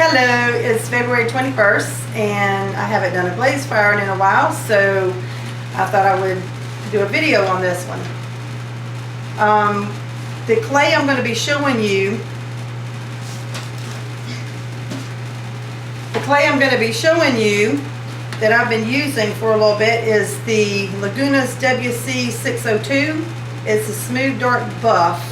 Hello, it's February 21st and I haven't done a glaze firing in a while, so I thought I would do a video on this one. The clay I'm going to be showing you, that I've been using for a little bit is the Laguna's WC602. It's a smooth dark buff.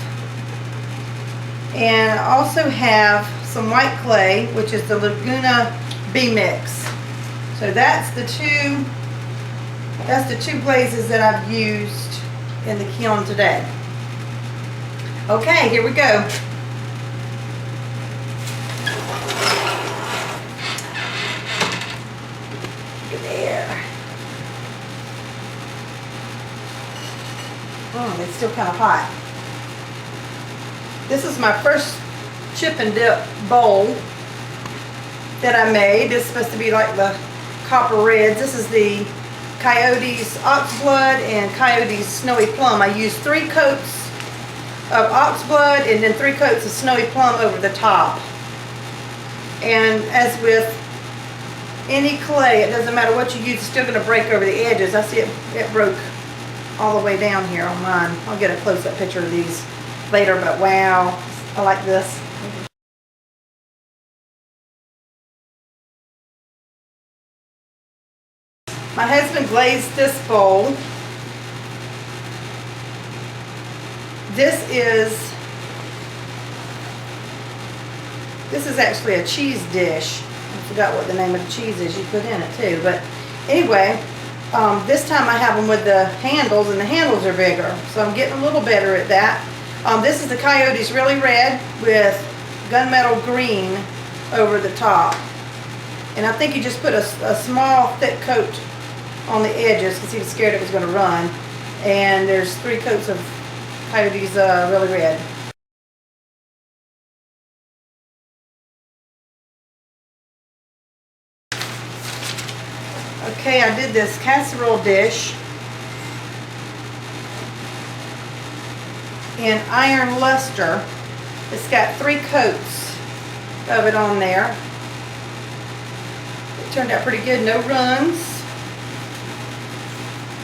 And I also have some white clay, which is the Laguna B-Mix. So that's the two glazes that I've used in the kiln today. Okay, here we go. There. It's still kind of hot. This is my first chip and dip bowl that I made. This is supposed to be like the copper reds. This is the Coyote's Oxblood and Coyote's Snowy Plum. I used 3 coats of Oxblood and then 3 coats of Snowy Plum over the top. And as with any clay, it doesn't matter what you use, it's still going to break over the edges. I see it broke all the way down here on mine. I'll get a close-up picture of these later, but wow, I like this. My husband glazed this bowl. This is actually a cheese dish. I forgot what the name of the cheese is you put in it too, but anyway, this time I have them with the handles, and the handles are bigger, so I'm getting a little better at that. This is the Coyote's Really Red with gunmetal green over the top, and I think he just put a small thick coat on the edges because he was scared it was going to run. And there's 3 coats of Coyote's Really Red. Okay, I did this casserole dish in iron luster. It's got 3 coats of it on there. It turned out pretty good, no runs.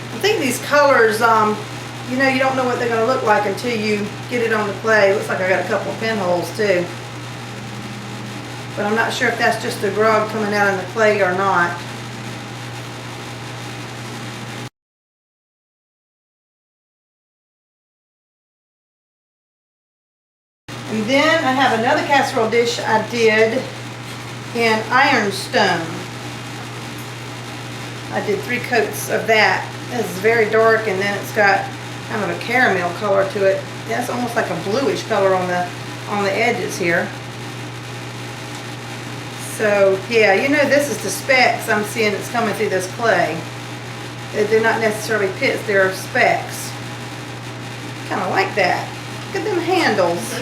I think these colors, you know, you don't know what they're going to look like until you get it on the clay. Looks like I got a couple of pinholes too. But I'm not sure if that's just the grog coming out in the clay or not. And then I have another casserole dish I did in ironstone. I did 3 coats of that. This is very dark, and then it's got kind of a caramel color to it. That's almost like a bluish color on the edges here. So yeah, you know, this is the specks I'm seeing that's coming through this clay. They're not necessarily pits, they're specks. Kind of like that. Look at them handles.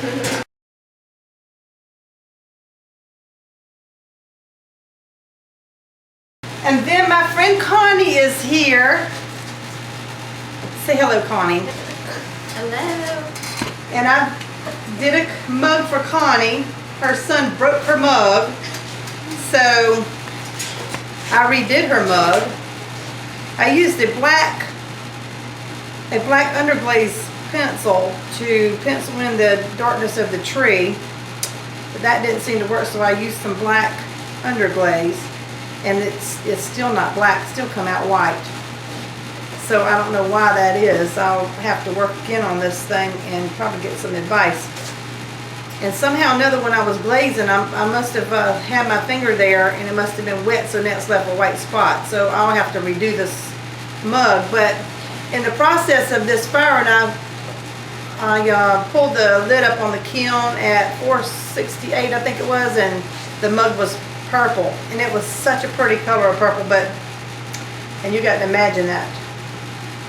And then my friend Connie is here. Say hello, Connie. Hello. And I did a mug for Connie. Her son broke her mug, so I redid her mug. I used a black underglaze pencil to pencil in the darkness of the tree, but that didn't seem to work, so I used some black underglaze, and it's still not black, it's still come out white. So I don't know why that is. I'll have to work again on this thing and probably get some advice. And somehow or another, when I was glazing, I must have had my finger there, and it must have been wet, so now it's left a white spot. So I'll have to redo this mug. But in the process of this firing, I pulled the lid up on the kiln at 468, I think it was, and the mug was purple. And it was such a pretty color of purple, and you got to imagine that.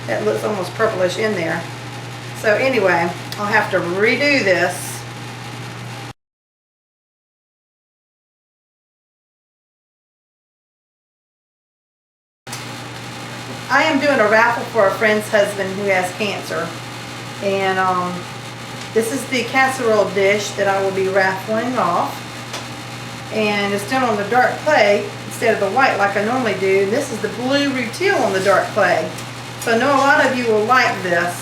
That looks almost purplish in there. So anyway, I'll have to redo this. I am doing a raffle for a friend's husband who has cancer. And This is the casserole dish that I will be raffling off. And it's done on the dark clay instead of the white like I normally do. And this is the blue rutile on the dark clay. So I know a lot of you will like this.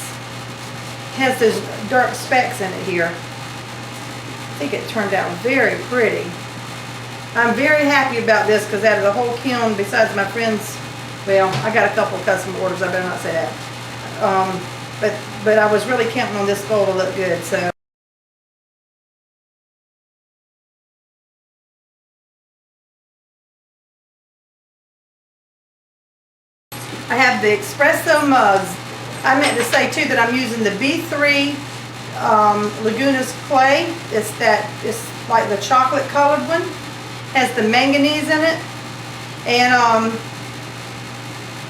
It has those dark specks in it here. I think it turned out very pretty. I'm very happy about this because out of the whole kiln, besides my friends, well, I got a couple of custom orders, I better not say that. But I was really counting on this bowl to look good, so. I have the Espresso mugs. I meant to say too that I'm using the B3 Lagunas clay. It's like the chocolate colored one. Has the manganese in it. And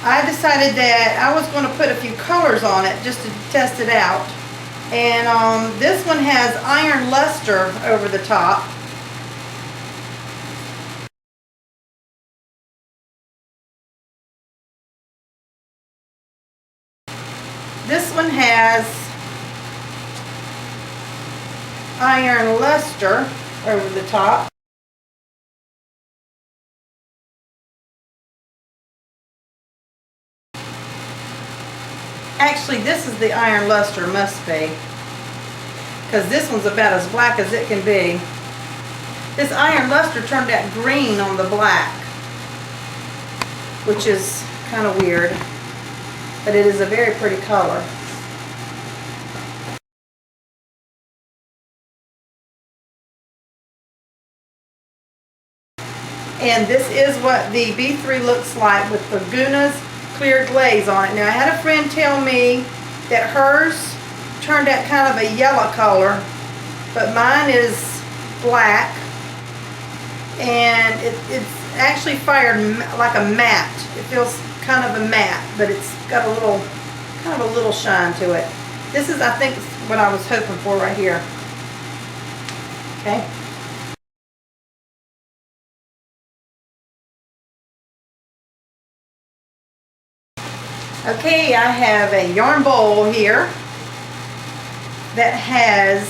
I decided that I was going to put a few colors on it just to test it out. And this one has iron luster over the top. This one has iron luster over the top. Actually, this is the iron luster, must be. Because this one's about as black as it can be. This iron luster turned out green on the black, which is kind of weird. But it is a very pretty color. And this is what the B3 looks like with Laguna's clear glaze on it. Now I had a friend tell me that hers turned out kind of a yellow color, but mine is black. And it's actually fired like a matte. It feels kind of a matte, but it's got kind of a little shine to it. This is, I think, what I was hoping for right here. Okay. Okay, I have a yarn bowl here that has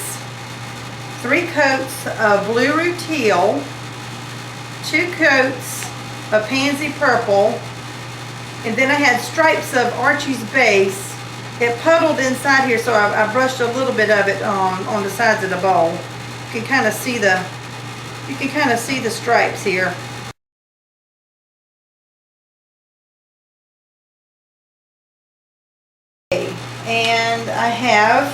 3 coats of blue rutile, 2 coats of pansy purple, and then I had stripes of Archie's base. It puddled inside here, so I brushed a little bit of it on the sides of the bowl. You can kind of see the stripes here. And I have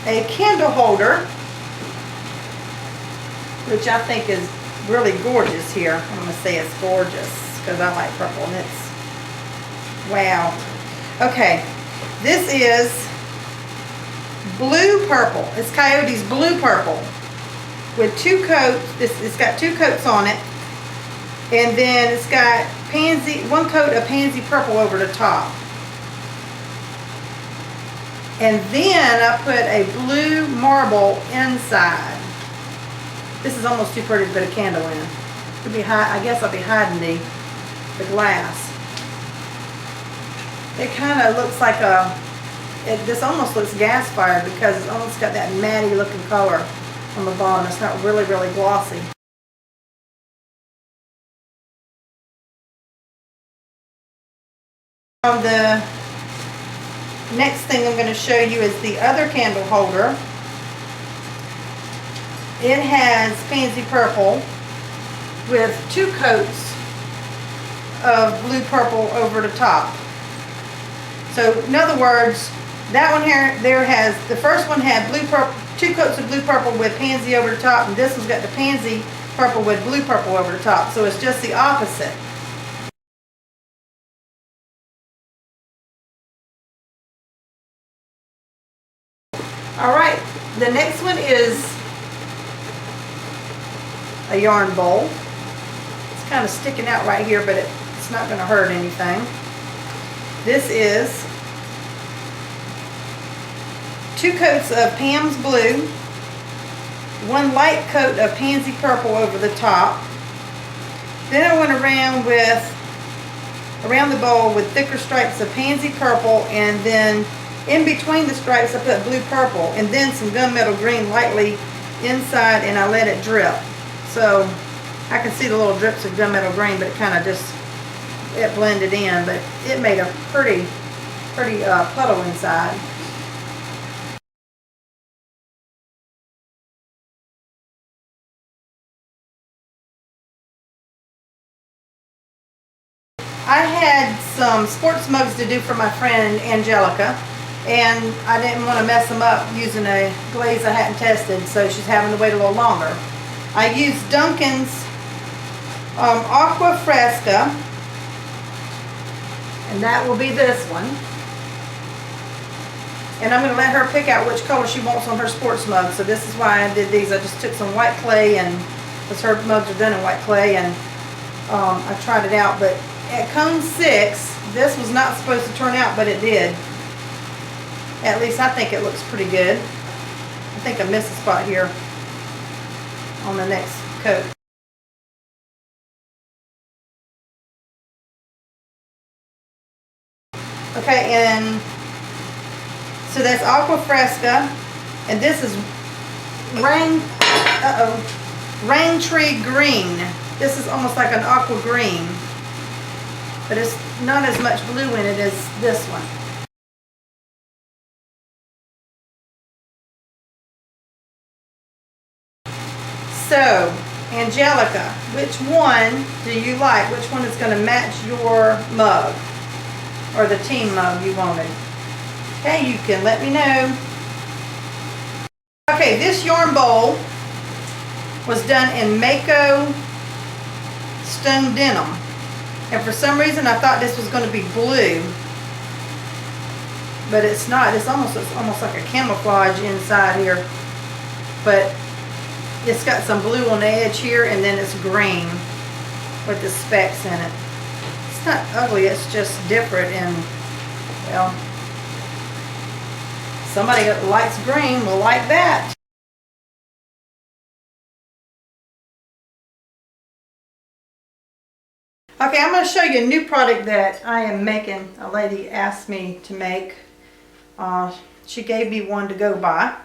a candle holder, which I think is really gorgeous here. I'm going to say it's gorgeous because I like purple, and it's wow. Okay, this is blue purple. It's Coyote's blue purple with 2 coats. It's got 2 coats on it, and then it's got 1 coat of pansy purple over the top. And then I put a blue marble inside. This is almost too pretty to put a candle in. Could be I guess I'll be hiding the glass. It kind of looks like this almost looks gas fired because it's almost got that matty looking color on the bottom. It's not really, really glossy. The next thing I'm going to show you is the other candle holder. It has pansy purple with 2 coats of blue purple over the top. So in other words, that one there has, the first one had blue purple, 2 coats of blue purple with pansy over the top, and this one's got the pansy purple with blue purple over the top. So it's just the opposite. Alright, the next one is a yarn bowl. It's kind of sticking out right here, but it's not going to hurt anything. This is 2 coats of Pam's blue, 1 light coat of pansy purple over the top. Then I went around the bowl with thicker stripes of pansy purple, and then in between the stripes I put blue purple, and then some gunmetal green lightly inside and I let it drip. So I can see the little drips of gunmetal green, but it kind of just, it blended in, but it made a pretty puddle inside. I had some sports mugs to do for my friend Angelica, and I didn't want to mess them up using a glaze I hadn't tested, so she's having to wait a little longer. I used Duncan's Aqua Fresca, and that will be this one. And I'm going to let her pick out which color she wants on her sports mug. So this is why I did these. I just took some white clay, and because her mugs are done in white clay, and I tried it out. But at cone 6, this was not supposed to turn out, but it did. At least I think it looks pretty good. I think I missed a spot here on the next coat. Okay, and so that's Aqua Fresca, and this is Rain Tree Green. This is almost like an aqua green, but it's not as much blue in it as this one. So, Angelica, which one do you like? Which one is going to match your mug, or the team mug you wanted? Okay, you can let me know. Okay, this yarn bowl was done in Mako stone denim, and for some reason I thought this was going to be blue, but it's not. It's almost like a camouflage inside here, but it's got some blue on the edge here, and then it's green with the specks in it. It's not ugly, it's just different, and well, somebody that likes green will like that. Okay, I'm going to show you a new product that I am making. A lady asked me to make. She gave me one to go by.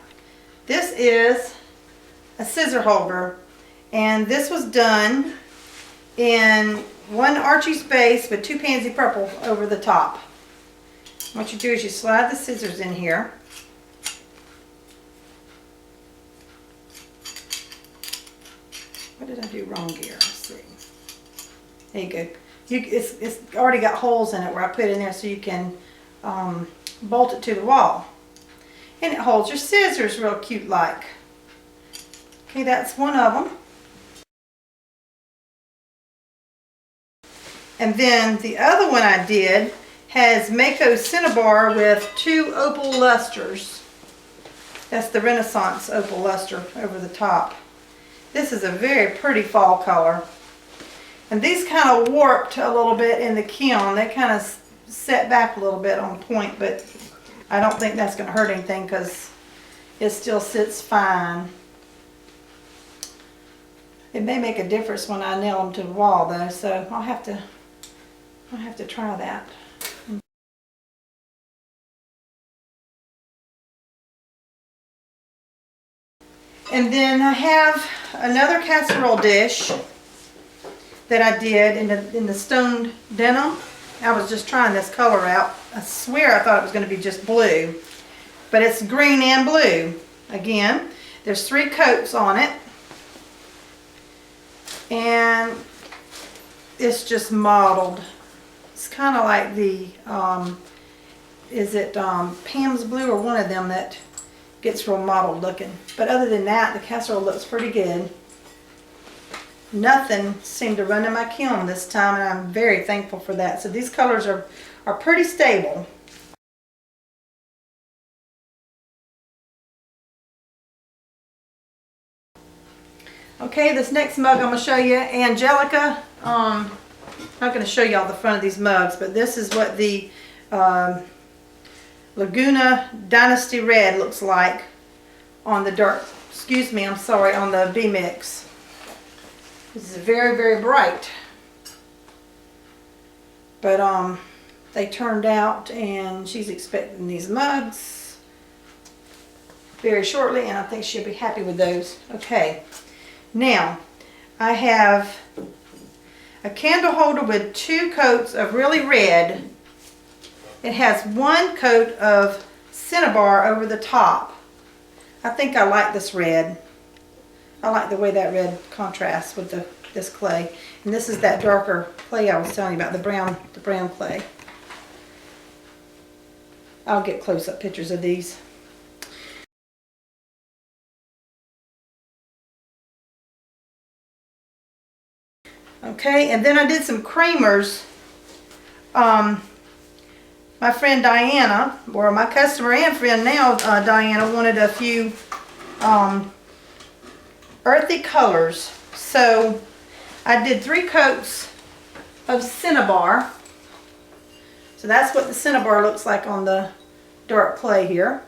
This is a scissor holder, and this was done in one Archie's base with 2 pansy purple over the top. What you do is you slide the scissors in here. What did I do wrong here? Let's see. There you go. It's already got holes in it where I put it in there so you can bolt it to the wall. And it holds your scissors real cute like. Okay, that's one of them. And then the other one I did has Mako Cinnabar with 2 opal lusters. That's the Renaissance opal luster over the top. This is a very pretty fall color. And these kind of warped a little bit in the kiln. They kind of set back a little bit on point, but I don't think that's going to hurt anything because it still sits fine. It may make a difference when I nail them to the wall though, so I'll have to try that. And then I have another casserole dish that I did in the stone denim. I was just trying this color out. I swear I thought it was going to be just blue, but it's green and blue. Again, there's 3 coats on it, and it's just mottled. It's kind of like the Pam's blue or one of them that gets real mottled looking. But other than that, the casserole looks pretty good. Nothing seemed to run in my kiln this time, and I'm very thankful for that. So these colors are pretty stable. Okay, this next mug I'm going to show you, Angelica. I'm not going to show you all the front of these mugs, but this is what the Laguna Dynasty Red looks like on the on the B-Mix. This is very, very bright. But they turned out, and she's expecting these mugs. very shortly, and I think she'll be happy with those. Okay, now I have a candle holder with 2 coats of really red. It has 1 coat of cinnabar over the top. I think I like this red. I like the way that red contrasts with this clay. And this is that darker clay I was telling you about, the brown clay. I'll get close-up pictures of these. Okay, and then I did some creamers. My friend Diana, or my customer and friend now, Diana, wanted a few earthy colors. So I did 3 coats of cinnabar. So that's what the cinnabar looks like on the dark clay here.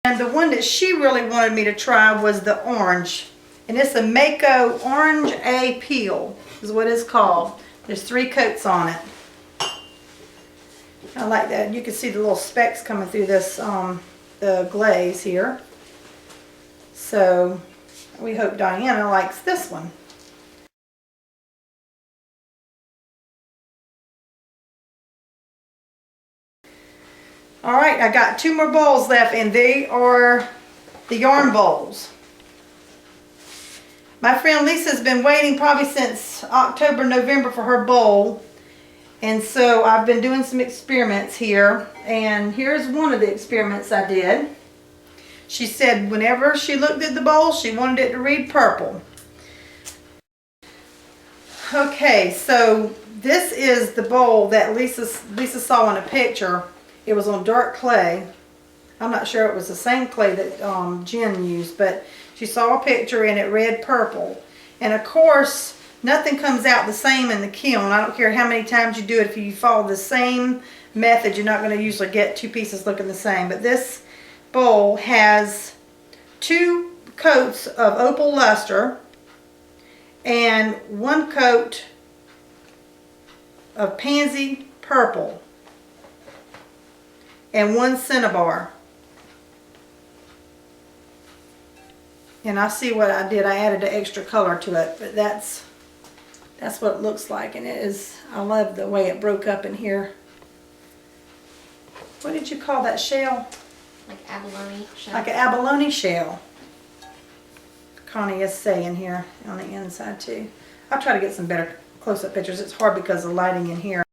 And the one that she really wanted me to try was the orange. And it's a Mako Orange A Peel is what it's called. There's 3 coats on it. I like that. You can see the little specks coming through this, the glaze here. So we hope Diana likes this one. Alright, I got 2 more bowls left, and they are the yarn bowls. My friend Lisa's been waiting probably since October, November for her bowl. And so I've been doing some experiments here. And here's one of the experiments I did. She said whenever she looked at the bowl, she wanted it to read purple. Okay, so this is the bowl that Lisa saw in a picture. It was on dark clay. I'm not sure it was the same clay that Jen used, but she saw a picture and it read purple. And of course, nothing comes out the same in the kiln. I don't care how many times you do it. If you follow the same method, you're not going to usually get 2 pieces looking the same. But this bowl has 2 coats of opal luster and 1 coat of pansy purple and 1 cinnabar. And I see what I did. I added an extra color to it, but that's what it looks like. And it is, I love the way it broke up in here. What did you call that shell? Like abalone shell. Like an abalone shell. Connie is saying here on the inside too. I'll try to get some better close-up pictures. It's hard because of lighting in here.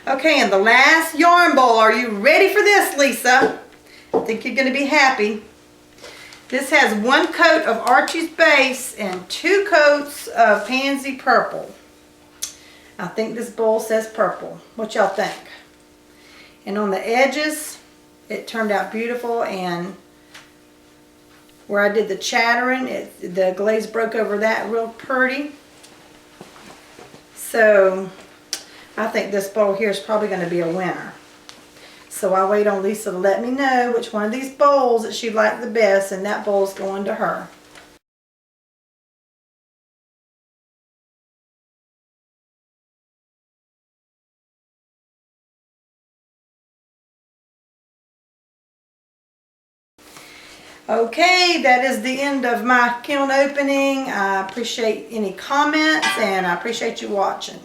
Okay, and the last yarn bowl. Are you ready for this, Lisa? I think you're going to be happy. This has 1 coat of Archie's base and 2 coats of pansy purple. I think this bowl says purple. What y'all think? And on the edges, it turned out beautiful, and where I did the chattering, the glaze broke over that real pretty. So I think this bowl here is probably going to be a winner. So I'll wait on Lisa to let me know which one of these bowls that she liked the best, and that bowl's going to her. Okay, that is the end of my kiln opening. I appreciate any comments, and I appreciate you watching.